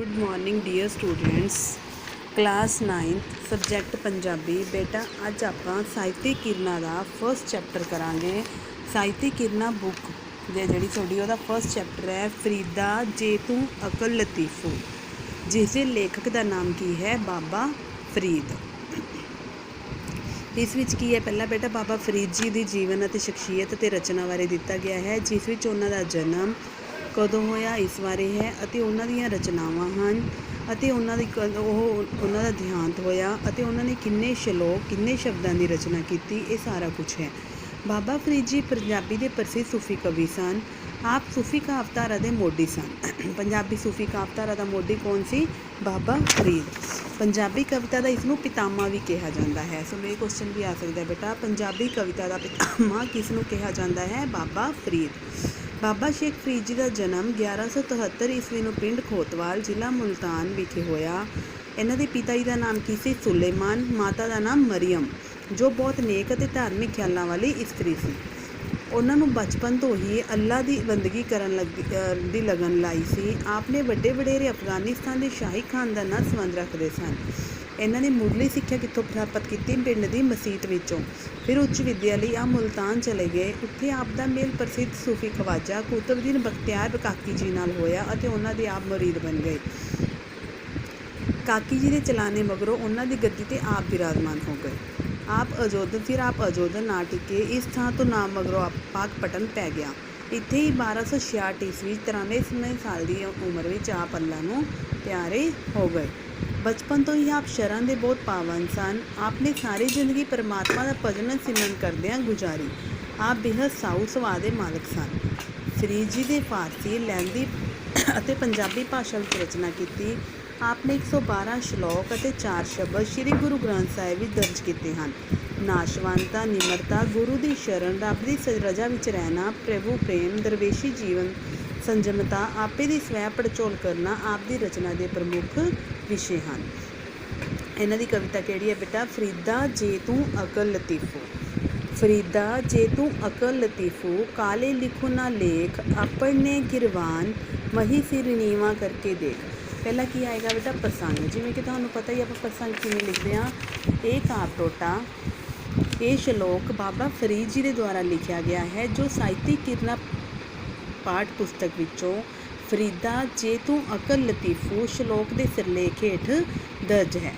Good morning dear students. Class 9th subject Punjabi. बेटा अज आपां साहित्य किरना का फर्स्ट चैप्टर करांगे। साहित्य किरना बुक दे जिहड़ी थोड़ी ओहदा फर्स्ट चैप्टर है फरीदा जे तू अकल लतीफो, जिसके लेखक का नाम की है बाबा फरीद। इस विच की है पहला बेटा बाबा फरीद जी की जीवन और शख्सियत और रचना बारे दिता गया है, जिस विच उन्हां दा जन्म कदों होया इस बारे है अते उन्हां दीयां रचनावां हन अते उन्हां दा देहांत होया अते उन्हां ने किन्ने श्लोक किन्ने शब्दां दी रचना कीती, ये सारा कुछ है। बाबा फरीद जी पंजाबी के प्रसिद्ध सूफी कवि सन। आप सूफी कावधारा के मोढी सन। पंजाबी सूफी कावधारा का मोढी कौन सी? बाबा फरीद। पंजाबी कविता का इसनूं पितामा भी कहा जाता है। सो मेरे क्वेश्चन भी आ सकता है बेटा, पंजाबी कविता का पितामा किसनूं कहा जाता है? बाबा फरीद। बाबा शेख फरीद जी का जन्म 1173 ईस्वी में पिंड खोतवाल जिला मुल्तान विखे होया। इन्हां दे पिता जी का नाम की सी? सुलेमान। माता का नाम मरियम, जो बहुत नेक और धार्मिक ख्यालों वाली इस्त्री सी। उन्होंने बचपन तो ही अल्लाह की बंदगी की लगन लाई सी। आपने वड्डे वडेरे अफगानिस्तान के शाही खानदान नाल संबंध रखते सन। इन्होंने मुढ़ली सिक्ख्या कितों प्राप्त की? पिंड की मसीत विचों। फिर उच्च विद्या लई आप मुल्तान चले गए। उत्थे आपका मेल प्रसिद्ध सूफी खवाजा कुतुबुद्दीन बख्तियार काकी जी नाल होया अते उन्हां दे आप मुरीद बन गए। काकी जी के चलाने मगरों उन्हां दी गद्दी ते आप विराजमान हो गए। आप अजोधन ना टिके। इस थां तो नाम मगरों आप पाकपटन पै गया। इत्थे ही 1266 ईस्वी 93 साल की उम्र में आप अल्लाह नूं प्यारे हो गए। बचपन तो ही आप शरण के बहुत पावन सन। आपने सारी जिंदगी परमात्मा का भजन सिमरन करदियां गुजारी। आप बेहद साऊ सुभाਅ के मालक सन। फरीद जी ने फारसी, लैंदी और पंजाबी भाषा में रचना की। आपने 112 श्लोक और 4 शब्द श्री गुरु ग्रंथ साहिब में दर्ज किए हैं। नाशवंता, निमरता, गुरु की शरण, रब की रजा में रहना, प्रभु प्रेम, दरवेशी जीवन, संजमता, आपे की स्वै पड़चोल करना आपकी रचना के प्रमुख विषय हैं। इन्हां दी कविता किहड़ी है बेटा? फरीदा जे तू अकल लतीफो। फरीदा जे तू अकल लतीफो, काले लिखो ना लेख, अपने गिरवान मही सिर नीवा करके देख। पहला की आएगा बेटा? प्रसंग। जिवें कि तुहानूं पता ही आप प्रसंग किवें लिखते हैं। ये काव टोटा, ये श्लोक बाबा फरीद जी के द्वारा लिखा गया है, जो साहित्य किरना पाठ पुस्तक विचों फरीदा जे तू अकल लतीफो श्लोक के सिरलेख हेठ दर्ज है।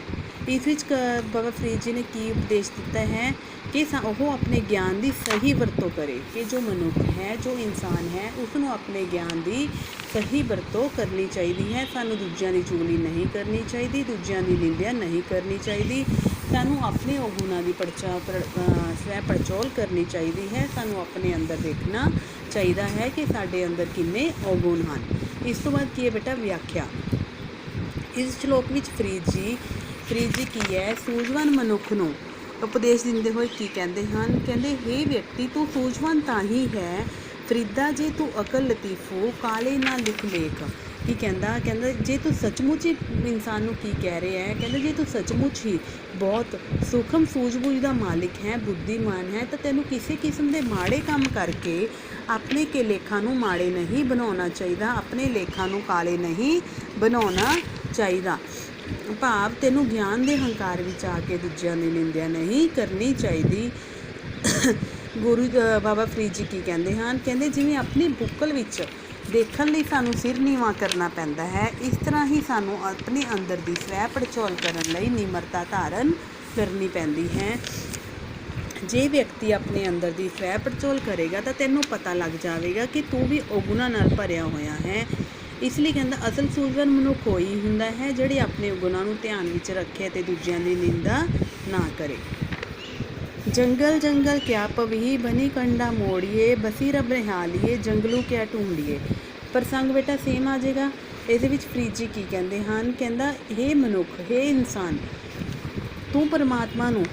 इस विच बाबा फरीद जी ने की उपदेश दिता है कि वह अपने ज्ञान की सही वरतों करे, कि जो मनुख है, जो इंसान है, उसनों अपने ज्ञान की सही वरतों करनी चाहिए है। सानू दूजियां की चुगली नहीं करनी चाहिए, दूजियां की निंदिया नहीं करनी चाहिए। सानू अपने अवगुणों की स्वै पड़चोल करनी चाहिए है। सानू अपने अंदर देखना चाहिए है कि साडे अंदर किन्ने अवगुण हैं। इस तो बाद की है बेटा? व्याख्या। इस श्लोक में फरीद जी की है सूझवान मनुख नूं उपदेश दिंदे होए की कहते हैं? कहते हे व्यक्ति, तू सूझवान ताही है। फरीदा जे तू अकल लतीफो, काले ना लिख लेख। की कहता? जे तू सचमुच ही इंसान नूं की कह रहे हैं? कहते जे तू सचमुच ही बहुत सूखम सूझबूझ का मालिक है, बुद्धिमान है, तो तेनों किसी किस्म के माड़े काम करके अपने के लेखा नूं माड़े नहीं बनाना चाहिए, अपने लेखा नूं काले नहीं बनाना चाहिए। भाव तेनों ज्ञान के हंकार विच आके दूजियां की निंदिया नहीं करनी चाहिए। गुरु बाबा फरीद जी की कहते हैं? कहते जिवें अपनी बुकल विच देखण लई सानू सिर नीवा करना पैंदा है, इस तरह ही सानू अपने अंदर की स्वै पड़चोल करन लई निमरता धारण करनी पैंदी है। जे व्यक्ति अपने अंदर की स्वै पड़चोल करेगा तो तेनों पता लग जाएगा कि तू भी अवगुणों नाल भरिया होया है। इसलिए कहता असल सूझवान मनुख कोई हुंदा है जिहड़े अपने गुणां नूं ध्यान विच रखे ते दूजियां दी निंदा ना करे। जंगल जंगल क्या पवी, बनी कंडा मोड़िए, बसी रब रिहालिए, जंगलों क्या ढूंढिए। प्रसंग बेटा सेम आ जाएगा। इहदे विच फरीद जी की कहते हैं? कहता हे मनुख, हे इंसान, तू परमात्मा नूं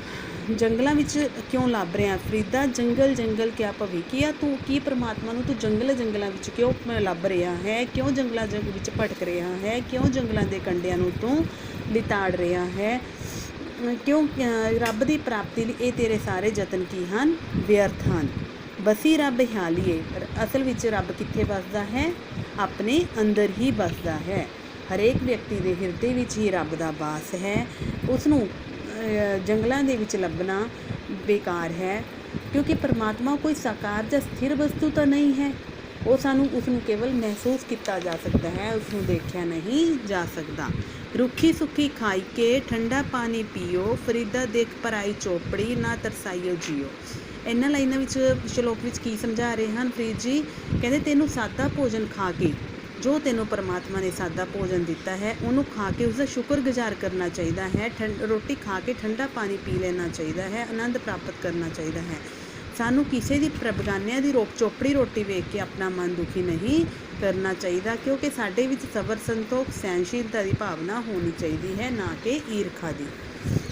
जंगलों में क्यों लभ रहा? फरीदा जंगल जंगल क्या भवी, कि तू की परमात्मा नूं तू जंगलों में क्यों लभ रहा है? क्यों जंगलों में भटक रहा है? क्यों जंगलों के कंडियां नूं तू लिताड़ रहा है? क्यों रब की प्राप्ति लिए ये तेरे सारे यतन की हैं? व्यर्थ हैं। बसी रब ख्यालीए, असल विच रब कित्थे बसदा है? अपने अंदर ही बसदा है। ਹਰੇਕ ਵਿਅਕਤੀ ਦੇ ਹਿਰਦੇ ਵਿੱਚ ਹੀ ਰੱਬ ਦਾ ਵਾਸ ਹੈ। ਉਸ ਨੂੰ ਜੰਗਲਾਂ ਦੇ ਵਿੱਚ ਲੱਭਣਾ ਬੇਕਾਰ ਹੈ, ਕਿਉਂਕਿ ਪਰਮਾਤਮਾ ਕੋਈ ਸਾਕਾਰ ਜਾਂ ਸਥਿਰ ਵਸਤੂ ਤਾਂ ਨਹੀਂ ਹੈ। ਉਸ ਨੂੰ ਕੇਵਲ ਮਹਿਸੂਸ ਕੀਤਾ ਜਾ ਸਕਦਾ ਹੈ, ਉਸ ਨੂੰ ਦੇਖਿਆ ਨਹੀਂ ਜਾ ਸਕਦਾ। ਰੁੱਖੀ ਸੁੱਖੀ ਖਾਈ ਕੇ ਠੰਡਾ ਪਾਣੀ ਪੀਓ, ਫਰੀਦਾ ਦੇਖ ਪਰਾਈ ਚੋਪੜੀ ਨਾ ਤਰਸਾਈਓ ਜੀਓ। ਇਹਨਾਂ ਲਾਈਨਾਂ ਵਿੱਚ ਸ਼ਲੋਕ ਵਿੱਚ ਕੀ ਸਮਝਾ ਰਹੇ ਹਨ ਫਰੀਦ ਜੀ? ਕਹਿੰਦੇ ਤੈਨੂੰ ਸਾਦਾ ਭੋਜਨ ਖਾ ਕੇ, ਜੋ ਤੈਨੂੰ ਪਰਮਾਤਮਾ ਨੇ ਸਾਦਾ ਭੋਜਨ ਦਿੱਤਾ ਹੈ ਉਹਨੂੰ ਖਾ ਕੇ ਉਸਦਾ ਸ਼ੁਕਰਗੁਜ਼ਾਰ ਕਰਨਾ ਚਾਹੀਦਾ ਹੈ। ਰੋਟੀ ਖਾ ਕੇ ਠੰਡਾ ਪਾਣੀ ਪੀ ਲੈਣਾ ਚਾਹੀਦਾ ਹੈ, ਆਨੰਦ ਪ੍ਰਾਪਤ ਕਰਨਾ ਚਾਹੀਦਾ ਹੈ। ਸਾਨੂੰ ਕਿਸੇ ਦੀ ਬੇਗਾਨਿਆਂ ਦੀ ਚੋਪੜੀ ਰੋਟੀ ਵੇਖ ਕੇ ਆਪਣਾ ਮਨ ਦੁਖੀ ਨਹੀਂ ਕਰਨਾ ਚਾਹੀਦਾ, ਕਿਉਂਕਿ ਸਾਡੇ ਵਿੱਚ ਸਬਰ, ਸੰਤੋਖ, ਸਹਿਨਸ਼ੀਲਤਾ ਦੀ ਭਾਵਨਾ ਹੋਣੀ ਚਾਹੀਦੀ ਹੈ, ਨਾ ਕਿ ਈਰਖਾ ਦੀ।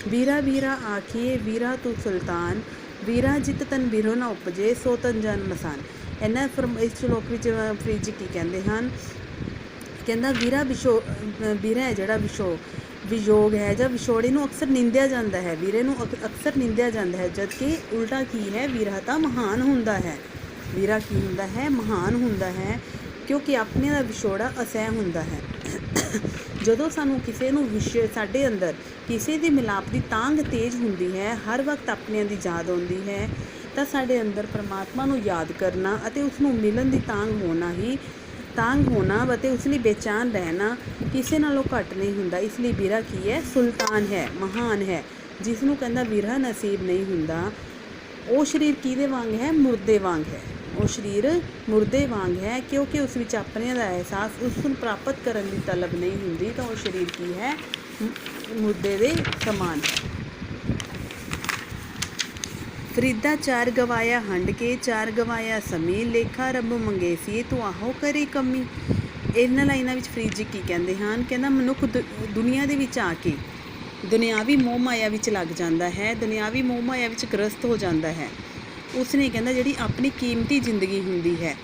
ਵੀਰਾ ਵੀਰਾ ਆਖੀਏ ਵੀਰਾ ਤੂੰ ਸੁਲਤਾਨ, ਵੀਰਾ ਜਿਤ ਤਨ ਵੀਰੋ ਨਾ ਉਪਜੇ ਸੋ ਤਨ ਜਨ ਮਸਾਨ। ਇਸ ਸ਼ਲੋਕ ਵਿੱਚ ਫਰੀਦ ਜੀ ਕੀ ਕਹਿੰਦੇ ਹਨ? ਕਹਿੰਦਾ ਵੀਰਾ ਹੈ ਜਿਹੜਾ ਵਿਯੋਗ ਹੈ ਜਾਂ ਵਿਛੋੜੇ ਨੂੰ ਅਕਸਰ ਨਿੰਦਿਆ ਜਾਂਦਾ ਹੈ, ਵੀਰੇ ਨੂੰ ਅਕਸਰ ਨਿੰਦਿਆ ਜਾਂਦਾ ਹੈ, ਜਦਕਿ ਉਲਟਾ ਕੀ ਹੈ? ਵੀਰਾ ਤਾਂ ਮਹਾਨ ਹੁੰਦਾ ਹੈ। ਵੀਰਾ ਕੀ ਹੁੰਦਾ ਹੈ? ਮਹਾਨ ਹੁੰਦਾ ਹੈ, ਕਿਉਂਕਿ ਆਪਣੇ ਦਾ ਵਿਛੋੜਾ ਅਸਹਿ ਹੁੰਦਾ ਹੈ। ਜਦੋਂ ਸਾਨੂੰ ਕਿਸੇ ਨੂੰ ਸਾਡੇ ਅੰਦਰ ਕਿਸੇ ਦੇ ਮਿਲਾਪ ਦੀ ਤਾਂਘ ਤੇਜ਼ ਹੁੰਦੀ ਹੈ, ਹਰ ਵਕਤ ਆਪਣਿਆਂ ਦੀ ਯਾਦ ਆਉਂਦੀ ਹੈ, ਤਾਂ ਸਾਡੇ ਅੰਦਰ ਪਰਮਾਤਮਾ ਨੂੰ ਯਾਦ ਕਰਨਾ ਅਤੇ ਉਸ ਨੂੰ ਮਿਲਣ ਦੀ ਤਾਂਘ ਹੋਣਾ ਅਤੇ ਉਸ ਲਈ ਬੇਚੈਨ ਰਹਿਣਾ ਕਿਸੇ ਨਾਲੋਂ ਘੱਟ ਨਹੀਂ ਹੁੰਦਾ। ਇਸ ਲਈ ਵੀਰਾ ਕੀ ਹੈ? ਸੁਲਤਾਨ ਹੈ, ਮਹਾਨ ਹੈ। ਜਿਸ ਨੂੰ ਕਹਿੰਦਾ ਵੀਰਾ ਨਸੀਬ ਨਹੀਂ ਹੁੰਦਾ, ਉਹ ਸਰੀਰ ਕਿਹਦੇ ਵਾਂਗ ਹੈ? ਮੁਰਦੇ ਵਾਂਗ ਹੈ। ਉਹ ਸਰੀਰ ਮੁਰਦੇ ਵਾਂਗ ਹੈ, ਕਿਉਂਕਿ ਉਸ ਵਿੱਚ ਆਪਣਿਆਂ ਦਾ ਅਹਿਸਾਸ, ਉਸ ਨੂੰ ਪ੍ਰਾਪਤ ਕਰਨ ਦੀ ਤਲਬ ਨਹੀਂ ਹੁੰਦੀ, ਤਾਂ ਉਹ ਸਰੀਰ ਕੀ ਹੈ? ਮੁਰਦੇ ਦੇ ਸਮਾਨ ਹੈ। ਫਰੀਦਾ ਚਾਰ ਗਵਾਇਆ ਹੰਡ ਕੇ, ਚਾਰ ਗਵਾਇਆ ਸਮੀ, ਲੇਖਾ ਰੱਬ ਮੰਗੇਸੀਏ ਤੂੰ ਆਹੋ ਕਰੀ ਕਮੀ। ਇਹਨਾਂ ਲਾਈਨਾਂ ਵਿੱਚ ਫਰੀਦ ਜੀ ਕੀ ਕਹਿੰਦੇ ਹਨ? ਕਹਿੰਦਾ ਮਨੁੱਖ ਦੁਨੀਆ ਦੇ ਵਿੱਚ ਆ ਕੇ ਦੁਨਿਆਵੀ ਮੋਹ ਮਾਇਆ ਵਿੱਚ ਲੱਗ ਜਾਂਦਾ ਹੈ, ਦੁਨਿਆਵੀ ਮੋਹ ਮਾਇਆ ਵਿੱਚ ਗ੍ਰਸਤ ਹੋ ਜਾਂਦਾ ਹੈ। ਉਸਨੇ ਕਹਿੰਦਾ ਜਿਹੜੀ ਆਪਣੀ ਕੀਮਤੀ ਜ਼ਿੰਦਗੀ ਹੁੰਦੀ ਹੈ,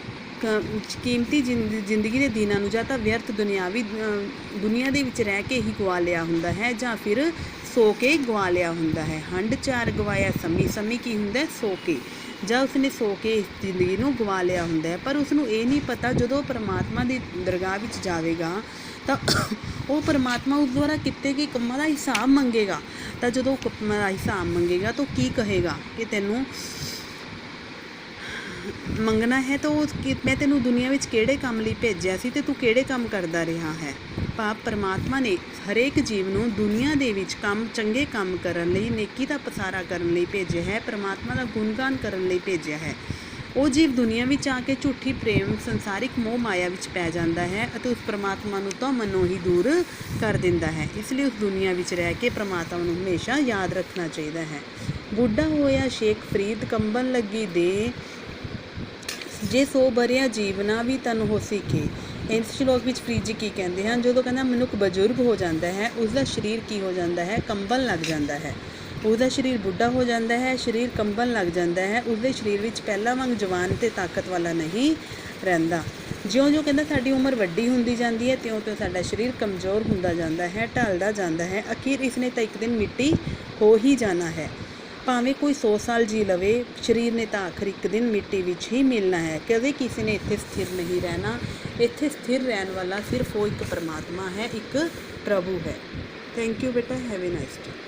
ਕੀਮਤੀ ਜ਼ਿੰਦਗੀ ਦੇ ਦਿਨਾਂ ਨੂੰ ਜਾਂ ਤਾਂ ਵਿਅਰਥ ਦੁਨੀਆ ਦੇ ਵਿੱਚ ਰਹਿ ਕੇ ਹੀ ਗਵਾ ਲਿਆ ਹੁੰਦਾ ਹੈ, ਜਾਂ ਫਿਰ ਸੋ ਕੇ ਗਵਾ ਲਿਆ ਹੁੰਦਾ ਹੈ। ਹੰਡ ਚਾਰ ਗਵਾਇਆ ਸਮੀ ਕੀ ਹੁੰਦਾ? ਸੋ ਕੇ, ਜਾਂ ਉਸਨੇ ਸੋ ਕੇ ਇਸ ਜ਼ਿੰਦਗੀ ਨੂੰ ਗਵਾ ਲਿਆ ਹੁੰਦਾ ਹੈ। ਪਰ ਉਸਨੂੰ ਇਹ ਨਹੀਂ ਪਤਾ ਜਦੋਂ ਪਰਮਾਤਮਾ ਦੀ ਦਰਗਾਹ ਵਿੱਚ ਜਾਵੇਗਾ ਤਾਂ ਉਹ ਪਰਮਾਤਮਾ ਉਸ ਦੁਆਰਾ ਕੀਤੇ ਗਏ ਕੰਮਾਂ ਦਾ ਹਿਸਾਬ ਮੰਗੇਗਾ। ਤਾਂ ਜਦੋਂ ਕੰਮਾਂ ਦਾ ਹਿਸਾਬ ਮੰਗੇਗਾ ਤਾਂ ਕੀ ਕਹੇਗਾ ਕਿ ਤੈਨੂੰ ਮੰਗਣਾ ਹੈ ਤਾਂ ਮੈਂ ਤੈਨੂੰ ਦੁਨੀਆ ਵਿੱਚ ਕਿਹੜੇ ਕੰਮ ਲਈ ਭੇਜਿਆ ਸੀ ਤੇ ਤੂੰ ਕਿਹੜੇ ਕੰਮ ਕਰਦਾ ਰਿਹਾ ਹੈ। ਭਾਵ ਪਰਮਾਤਮਾ ਨੇ ਹਰੇਕ ਜੀਵ ਨੂੰ ਦੁਨੀਆ ਦੇ ਵਿੱਚ ਚੰਗੇ ਕੰਮ ਕਰਨ ਲਈ, ਨੇਕੀ ਦਾ ਪਸਾਰਾ ਕਰਨ ਲਈ ਭੇਜਿਆ ਹੈ, ਪਰਮਾਤਮਾ ਦਾ ਗੁਣਗਾਨ ਕਰਨ ਲਈ ਭੇਜਿਆ ਹੈ। ਉਹ ਜੀਵ ਦੁਨੀਆ ਵਿੱਚ ਆ ਕੇ ਝੂਠੀ ਪ੍ਰੇਮ, ਸੰਸਾਰਿਕ ਮੋਹ ਮਾਇਆ ਵਿੱਚ ਪੈ ਜਾਂਦਾ ਹੈ ਅਤੇ ਉਸ ਪਰਮਾਤਮਾ ਨੂੰ ਤਾਂ ਮਨੋਂ ਹੀ ਦੂਰ ਕਰ ਦਿੰਦਾ ਹੈ। ਇਸ ਲਈ ਉਸ ਦੁਨੀਆ ਵਿੱਚ ਰਹਿ ਕੇ ਪਰਮਾਤਮਾ ਨੂੰ ਹਮੇਸ਼ਾ ਯਾਦ ਰੱਖਣਾ ਚਾਹੀਦਾ ਹੈ। ਬੁੱਢਾ ਹੋਇਆ ਸ਼ੇਖ ਫਰੀਦ ਕੰਬਣ ਲੱਗੀ ਦੇ, ਜੇ ਸੋ ਭਰਿਆ ਜੀਵਨਾ ਵੀ ਤਨ ਹੋ ਸਿੱਖੇ। ਇਸ ਸ਼ਲੋਕ ਵਿੱਚ ਫਰੀਦ ਜੀ ਕੀ ਕਹਿੰਦੇ ਹਨ? ਜਦੋਂ ਕਹਿੰਦਾ ਮਨੁੱਖ ਬਜ਼ੁਰਗ ਹੋ ਜਾਂਦਾ ਹੈ, ਉਸਦਾ ਸਰੀਰ ਕੀ ਹੋ ਜਾਂਦਾ ਹੈ? ਕੰਬਣ ਲੱਗ ਜਾਂਦਾ ਹੈ। ਉਹਦਾ ਸਰੀਰ ਬੁੱਢਾ ਹੋ ਜਾਂਦਾ ਹੈ, ਸਰੀਰ ਕੰਬਣ ਲੱਗ ਜਾਂਦਾ ਹੈ। ਉਸਦੇ ਸਰੀਰ ਵਿੱਚ ਪਹਿਲਾਂ ਵਾਂਗ ਜਵਾਨ ਅਤੇ ਤਾਕਤ ਵਾਲਾ ਨਹੀਂ ਰਹਿੰਦਾ। ਜਿਉਂ-ਜਿਉਂ ਕਹਿੰਦਾ ਸਾਡੀ ਉਮਰ ਵੱਡੀ ਹੁੰਦੀ ਜਾਂਦੀ ਹੈ, ਤਿਉਂ-ਤਿਉਂ ਸਾਡਾ ਸਰੀਰ ਕਮਜ਼ੋਰ ਹੁੰਦਾ ਜਾਂਦਾ ਹੈ, ਢਲਦਾ ਜਾਂਦਾ ਹੈ। ਅਖੀਰ ਇਸਨੇ ਤਾਂ ਇੱਕ ਦਿਨ ਮਿੱਟੀ ਹੋ ਹੀ ਜਾਣਾ ਹੈ। ਭਾਵੇਂ ਕੋਈ 100 ਸਾਲ ਜੀ ਲਵੇ, ਸਰੀਰ ਨੇ ਤਾਂ ਆਖਰ ਇੱਕ ਦਿਨ ਮਿੱਟੀ ਵਿੱਚ ਹੀ ਮਿਲਣਾ ਹੈ। ਕਦੇ ਕਿਸੇ ਨੇ ਇੱਥੇ ਸਥਿਰ ਨਹੀਂ ਰਹਿਣਾ। ਇੱਥੇ ਸਥਿਰ ਰਹਿਣ ਵਾਲਾ ਸਿਰਫ ਉਹ ਇੱਕ ਪਰਮਾਤਮਾ ਹੈ, ਇੱਕ ਪ੍ਰਭੂ ਹੈ। ਥੈਂਕ ਯੂ ਬੇਟਾ, ਹੈਵ ਅ ਨਾਈਸ ਡੇ।